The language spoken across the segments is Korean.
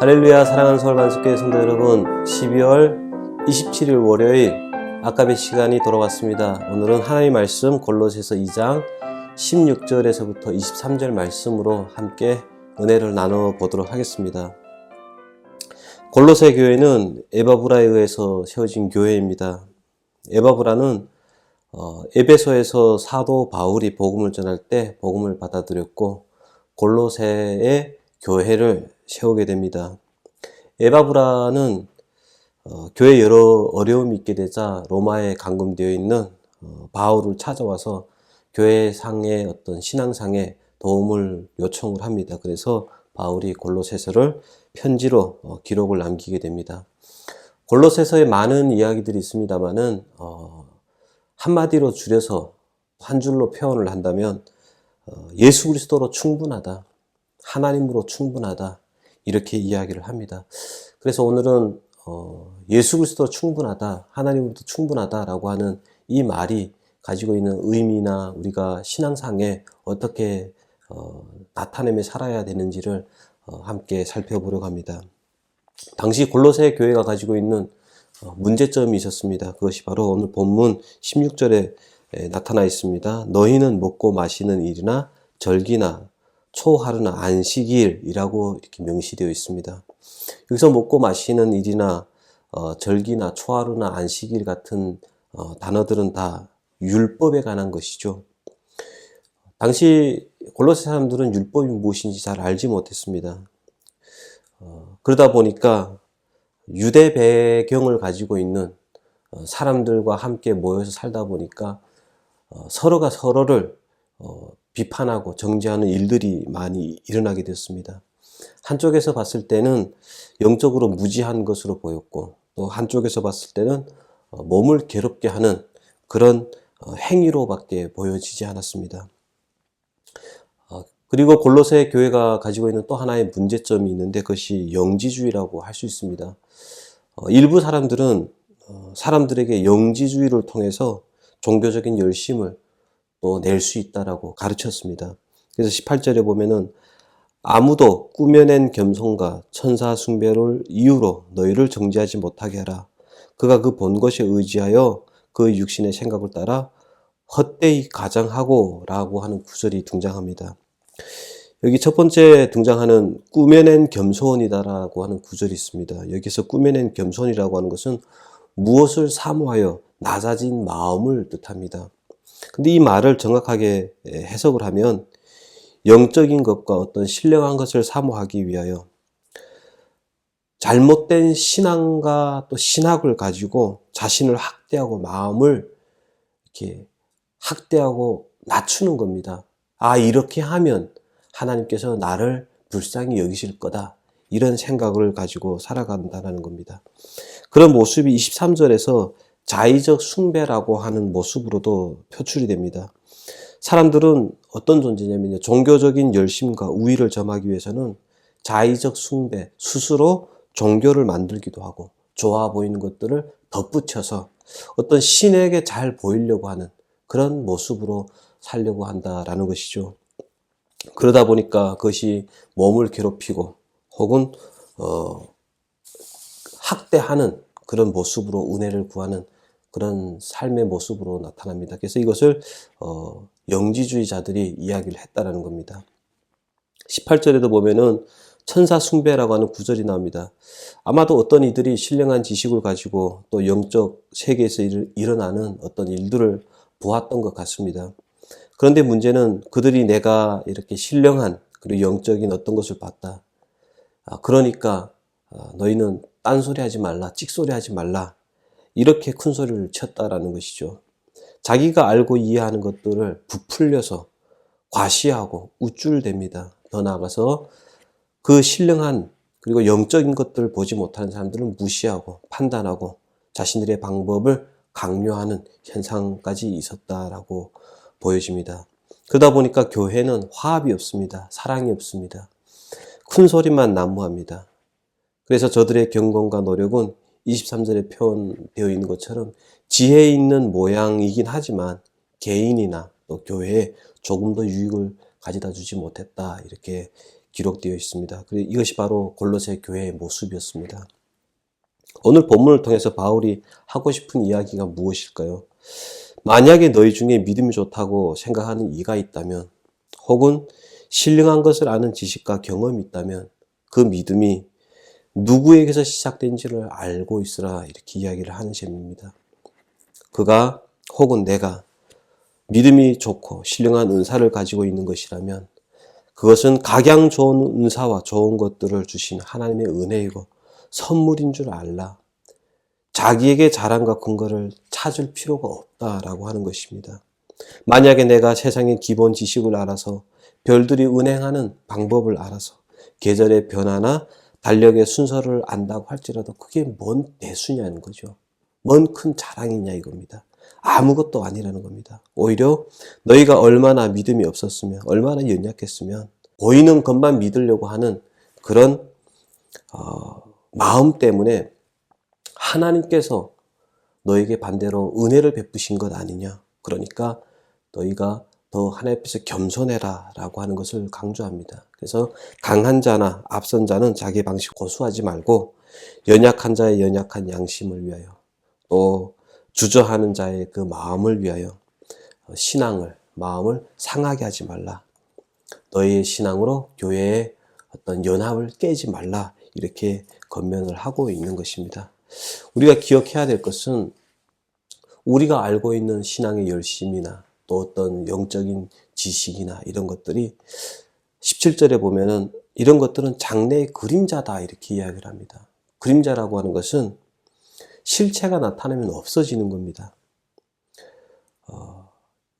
할렐루야. 사랑하는 서울만숙교회 성도 여러분, 12월 27일 월요일 아까의 시간이 돌아왔습니다. 오늘은 하나님의 말씀 골로새서 2장 16절에서부터 23절 말씀으로 함께 은혜를 나눠보도록 하겠습니다. 골로새 교회는 에바브라에 의해서 세워진 교회입니다. 에바브라는 에베소에서 사도 바울이 복음을 전할 때 복음을 받아들였고 골로새의 교회를 세우게 됩니다. 에바브라는 교회에 여러 어려움이 있게 되자 로마에 감금되어 있는 바울을 찾아와서 교회상의 어떤 신앙상의 도움을 요청을 합니다. 그래서 바울이 골로새서를 편지로 기록을 남기게 됩니다. 골로새서에 많은 이야기들이 있습니다만은 한마디로 줄여서 한 줄로 표현을 한다면 예수 그리스도로 충분하다, 하나님으로 충분하다, 이렇게 이야기를 합니다. 그래서 오늘은 예수 그리스도로 충분하다, 하나님으로도 충분하다라고 하는 이 말이 가지고 있는 의미나 우리가 신앙상에 어떻게 나타내며 살아야 되는지를 함께 살펴보려고 합니다. 당시 골로새 교회가 가지고 있는 문제점이 있었습니다. 그것이 바로 오늘 본문 16절에 나타나 있습니다. 너희는 먹고 마시는 일이나 절기나 초하루나 안식일이라고 이렇게 명시되어 있습니다. 여기서 먹고 마시는 일이나 절기나 초하루나 안식일 같은 단어들은 다 율법에 관한 것이죠. 당시 골로새 사람들은 율법이 무엇인지 잘 알지 못했습니다. 그러다 보니까 유대 배경을 가지고 있는 사람들과 함께 모여서 살다 보니까 서로가 서로를 비판하고 정죄하는 일들이 많이 일어나게 됐습니다. 한쪽에서 봤을 때는 영적으로 무지한 것으로 보였고 또 한쪽에서 봤을 때는 몸을 괴롭게 하는 그런 행위로밖에 보여지지 않았습니다. 그리고 골로새 교회가 가지고 있는 또 하나의 문제점이 있는데 그것이 영지주의라고 할 수 있습니다. 일부 사람들은 사람들에게 영지주의를 통해서 종교적인 열심을 또 낼 수 있다라고 가르쳤습니다. 그래서 18절에 보면은 아무도 꾸며낸 겸손과 천사 숭배를 이유로 너희를 정죄하지 못하게 하라. 그가 그 본 것에 의지하여 그 육신의 생각을 따라 헛되이 가장하고 라고 하는 구절이 등장합니다. 여기 첫 번째 등장하는 꾸며낸 겸손이다라고 하는 구절이 있습니다. 여기서 꾸며낸 겸손이라고 하는 것은 무엇을 사모하여 낮아진 마음을 뜻합니다. 근데 이 말을 정확하게 해석을 하면 영적인 것과 어떤 신령한 것을 사모하기 위하여 잘못된 신앙과 또 신학을 가지고 자신을 학대하고 마음을 이렇게 학대하고 낮추는 겁니다. 아, 이렇게 하면 하나님께서 나를 불쌍히 여기실 거다, 이런 생각을 가지고 살아간다는 겁니다. 그런 모습이 23절에서 자의적 숭배라고 하는 모습으로도 표출이 됩니다. 사람들은 어떤 존재냐면요, 종교적인 열심과 우위를 점하기 위해서는 자의적 숭배, 스스로 종교를 만들기도 하고 좋아 보이는 것들을 덧붙여서 어떤 신에게 잘 보이려고 하는 그런 모습으로 살려고 한다라는 것이죠. 그러다 보니까 그것이 몸을 괴롭히고 혹은 학대하는 그런 모습으로 은혜를 구하는 그런 삶의 모습으로 나타납니다. 그래서 이것을 영지주의자들이 이야기를 했다라는 겁니다. 18절에도 보면은 천사 숭배라고 하는 구절이 나옵니다. 아마도 어떤 이들이 신령한 지식을 가지고 또 영적 세계에서 일어나는 어떤 일들을 보았던 것 같습니다. 그런데 문제는 그들이 내가 이렇게 신령한 그리고 영적인 어떤 것을 봤다, 그러니까 너희는 딴소리 하지 말라, 찍소리 하지 말라, 이렇게 큰 소리를 쳤다라는 것이죠. 자기가 알고 이해하는 것들을 부풀려서 과시하고 우쭐댑니다. 더 나아가서 그 신령한 그리고 영적인 것들을 보지 못하는 사람들은 무시하고 판단하고 자신들의 방법을 강요하는 현상까지 있었다라고 보여집니다. 그러다 보니까 교회는 화합이 없습니다. 사랑이 없습니다. 큰 소리만 난무합니다. 그래서 저들의 경건과 노력은 23절에 표현되어 있는 것처럼 지혜 있는 모양이긴 하지만 개인이나 또 교회에 조금 더 유익을 가져다 주지 못했다, 이렇게 기록되어 있습니다. 그리고 이것이 바로 골로새 교회의 모습이었습니다. 오늘 본문을 통해서 바울이 하고 싶은 이야기가 무엇일까요? 만약에 너희 중에 믿음이 좋다고 생각하는 이가 있다면, 혹은 신령한 것을 아는 지식과 경험이 있다면 그 믿음이 누구에게서 시작된지를 알고 있으라, 이렇게 이야기를 하는 셈입니다. 그가 혹은 내가 믿음이 좋고 신령한 은사를 가지고 있는 것이라면 그것은 각양 좋은 은사와 좋은 것들을 주신 하나님의 은혜이고 선물인 줄 알라. 자기에게 자랑과 근거를 찾을 필요가 없다라고 하는 것입니다. 만약에 내가 세상의 기본 지식을 알아서 별들이 운행하는 방법을 알아서 계절의 변화나 달력의 순서를 안다고 할지라도 그게 뭔 대수냐는 거죠. 뭔 큰 자랑이냐 이겁니다. 아무것도 아니라는 겁니다. 오히려 너희가 얼마나 믿음이 없었으면, 얼마나 연약했으면 보이는 것만 믿으려고 하는 그런 마음 때문에 하나님께서 너에게 반대로 은혜를 베푸신 것 아니냐. 그러니까 너희가 더 하나님 앞에서 겸손해라 라고 하는 것을 강조합니다. 그래서 강한 자나 앞선 자는 자기 방식 고수하지 말고 연약한 자의 연약한 양심을 위하여, 또 주저하는 자의 그 마음을 위하여 마음을 상하게 하지 말라. 너희의 신앙으로 교회의 어떤 연합을 깨지 말라. 이렇게 권면을 하고 있는 것입니다. 우리가 기억해야 될 것은 우리가 알고 있는 신앙의 열심이나 또 어떤 영적인 지식이나 이런 것들이 17절에 보면은 이런 것들은 장래의 그림자다, 이렇게 이야기를 합니다. 그림자라고 하는 것은 실체가 나타나면 없어지는 겁니다.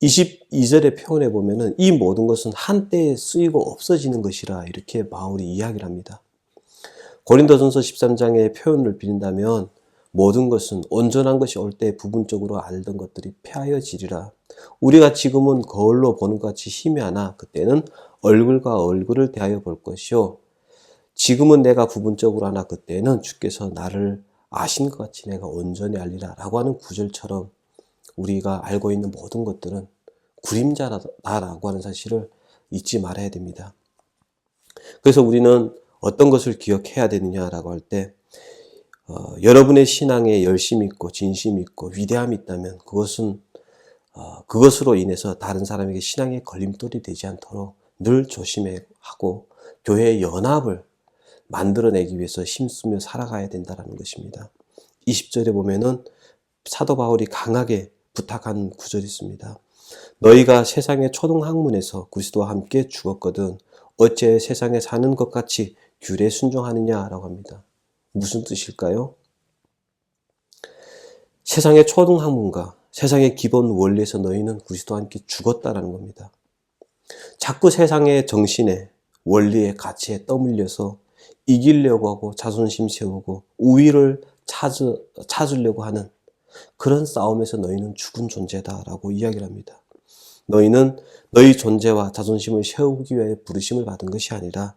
22절의 표현에 보면은 이 모든 것은 한때에 쓰이고 없어지는 것이라, 이렇게 바울이 이야기를 합니다. 고린도전서 13장의 표현을 빌린다면 모든 것은 온전한 것이 올 때 부분적으로 알던 것들이 폐하여지리라. 우리가 지금은 거울로 보는 것 같이 희미하나 그때는 얼굴과 얼굴을 대하여 볼 것이요. 지금은 내가 부분적으로 하나 그때는 주께서 나를 아신 것 같이 내가 온전히 알리라 라고 하는 구절처럼 우리가 알고 있는 모든 것들은 그림자다라고 하는 사실을 잊지 말아야 됩니다. 그래서 우리는 어떤 것을 기억해야 되느냐라고 할 때 여러분의 신앙에 열심이 있고 진심이 있고 위대함이 있다면 그것은 그것으로 인해서 다른 사람에게 신앙의 걸림돌이 되지 않도록 늘 조심하고 교회의 연합을 만들어내기 위해서 힘쓰며 살아가야 된다는 것입니다. 20절에 보면은 사도 바울이 강하게 부탁한 구절이 있습니다. 너희가 세상의 초등학문에서 그리스도와 함께 죽었거든 어째 세상에 사는 것 같이 귤에 순종하느냐라고 합니다. 무슨 뜻일까요? 세상의 초등학문과 세상의 기본 원리에서 너희는 그리스도와 함께 죽었다라는 겁니다. 자꾸 세상의 정신에, 원리에, 가치에 떠밀려서 이기려고 하고 자존심 세우고 우위를 찾으려고 하는 그런 싸움에서 너희는 죽은 존재다라고 이야기를 합니다. 너희는 너희 존재와 자존심을 세우기 위해 부르심을 받은 것이 아니라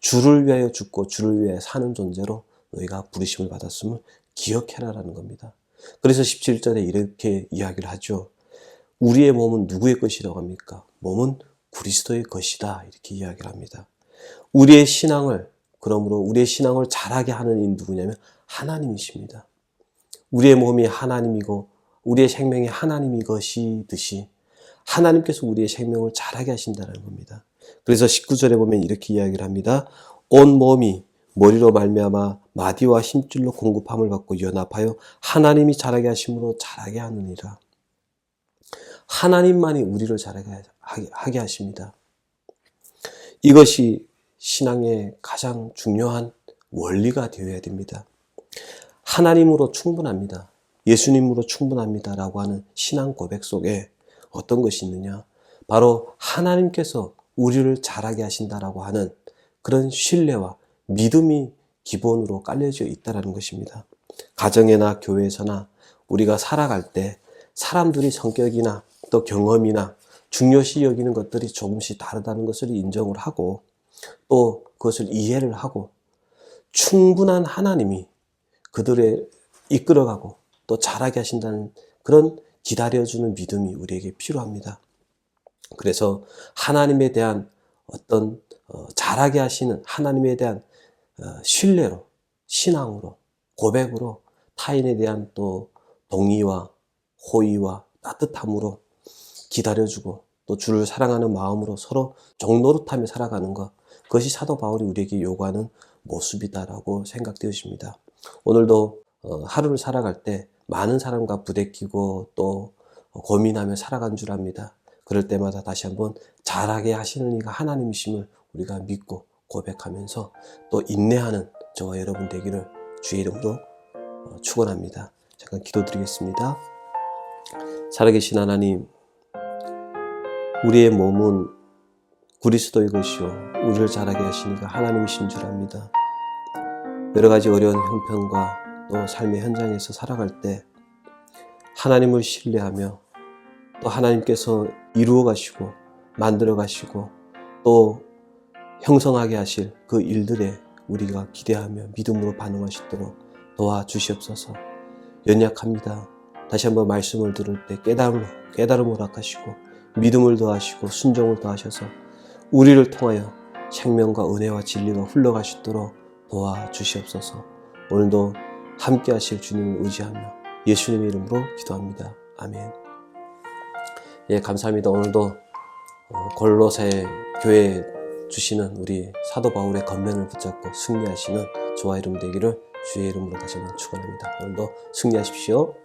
주를 위하여 죽고 주를 위해 사는 존재로 너희가 부르심을 받았음을 기억해라라는 겁니다. 그래서 17절에 이렇게 이야기를 하죠. 우리의 몸은 누구의 것이라고 합니까? 몸은 그리스도의 것이다, 이렇게 이야기를 합니다. 그러므로 우리의 신앙을 잘하게 하는 이는 누구냐면 하나님이십니다. 우리의 몸이 하나님이고 우리의 생명이 하나님이 것이듯이 하나님께서 우리의 생명을 잘하게 하신다는 겁니다. 그래서 19절에 보면 이렇게 이야기를 합니다. 온 몸이 머리로 말미암아 마디와 힘줄로 공급함을 받고 연합하여 하나님이 잘하게 하심으로 잘하게 하느니라. 하나님만이 우리를 잘하게 하십니다. 이것이 신앙의 가장 중요한 원리가 되어야 됩니다. 하나님으로 충분합니다. 예수님으로 충분합니다 라고 하는 신앙 고백 속에 어떤 것이 있느냐? 바로 하나님께서 우리를 잘하게 하신다라고 하는 그런 신뢰와 믿음이 기본으로 깔려져 있다는 것입니다. 가정이나 교회에서나 우리가 살아갈 때 사람들이 성격이나 또 경험이나 중요시 여기는 것들이 조금씩 다르다는 것을 인정을 하고 또 그것을 이해를 하고 충분한 하나님이 그들을 이끌어가고 또 잘하게 하신다는 그런 기다려주는 믿음이 우리에게 필요합니다. 그래서 하나님에 대한 어떤 자라게 하시는 하나님에 대한 신뢰로, 신앙으로, 고백으로 타인에 대한 또 동의와 호의와 따뜻함으로 기다려주고 또 주를 사랑하는 마음으로 서로 종노릇하며 살아가는 것, 그것이 사도 바울이 우리에게 요구하는 모습이다라고 생각되어집니다. 오늘도 하루를 살아갈 때 많은 사람과 부대끼고 또 고민하며 살아간 줄 압니다. 그럴 때마다 다시 한번 자라게 하시는 이가 하나님이심을 우리가 믿고 고백하면서 또 인내하는 저와 여러분 되기를 주의 이름으로 축원합니다. 잠깐 기도드리겠습니다. 살아계신 하나님, 우리의 몸은 그리스도의 것이요 우리를 자라게 하시니까 하나님이신 줄 압니다. 여러 가지 어려운 형편과 또 삶의 현장에서 살아갈 때 하나님을 신뢰하며 또 하나님께서 이루어 가시고 만들어 가시고 또 형성하게 하실 그 일들에 우리가 기대하며 믿음으로 반응하시도록 도와주시옵소서. 연약합니다. 다시 한번 말씀을 들을 때 깨달음을 허락하시고 믿음을 더하시고 순종을 더하셔서 우리를 통하여 생명과 은혜와 진리가 흘러가시도록 도와주시옵소서. 오늘도 함께 하실 주님을 의지하며 예수님의 이름으로 기도합니다. 아멘. 예, 감사합니다. 오늘도 골로새 교회에 주시는 우리 사도 바울의 겉면을 붙잡고 승리하시는 저와 여러분 되기를 주의 이름으로 다시 한번 축원합니다. 오늘도 승리하십시오.